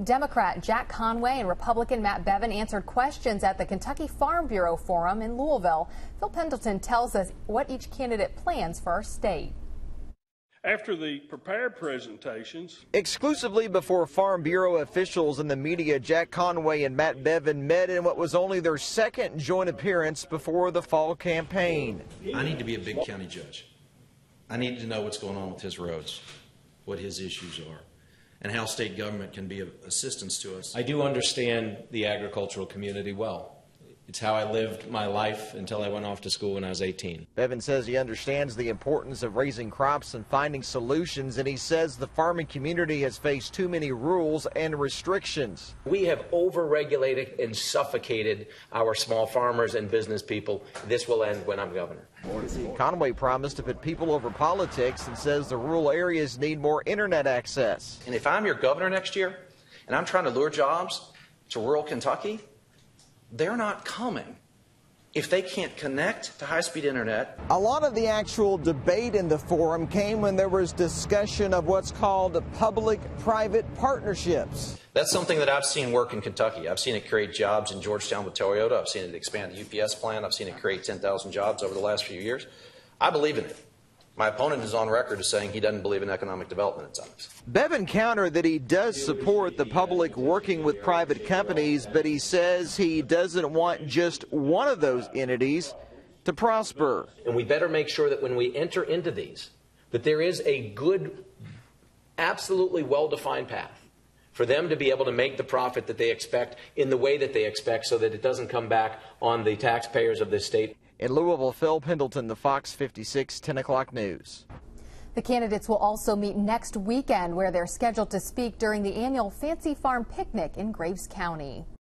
Democrat Jack Conway and Republican Matt Bevin answered questions at the Kentucky Farm Bureau Forum in Louisville. Phil Pendleton tells us what each candidate plans for our state. After the prepared presentations, exclusively before Farm Bureau officials and the media, Jack Conway and Matt Bevin met in what was only their second joint appearance before the fall campaign. I need to be a big county judge. I need to know what's going on with his roads, what his issues are, and how state government can be of assistance to us. I do understand the agricultural community well. It's how I lived my life until I went off to school when I was 18. Bevin says he understands the importance of raising crops and finding solutions, and he says the farming community has faced too many rules and restrictions. We have overregulated and suffocated our small farmers and business people. This will end when I'm governor. Conway promised to put people over politics and says the rural areas need more internet access. And if I'm your governor next year and I'm trying to lure jobs to rural Kentucky, they're not coming if they can't connect to high-speed internet. A lot of the actual debate in the forum came when there was discussion of what's called public-private partnerships. That's something that I've seen work in Kentucky. I've seen it create jobs in Georgetown with Toyota. I've seen it expand the UPS plant. I've seen it create 10,000 jobs over the last few years. I believe in it. My opponent is on record as saying he doesn't believe in economic development incentives. Bevin countered that he does support the public working with private companies, but he says he doesn't want just one of those entities to prosper. And we better make sure that when we enter into these, that there is a good, absolutely well-defined path for them to be able to make the profit that they expect in the way that they expect so that it doesn't come back on the taxpayers of this state. In Louisville, Phil Pendleton, the Fox 56 10 o'clock news. The candidates will also meet next weekend, where they're scheduled to speak during the annual Fancy Farm Picnic in Graves County.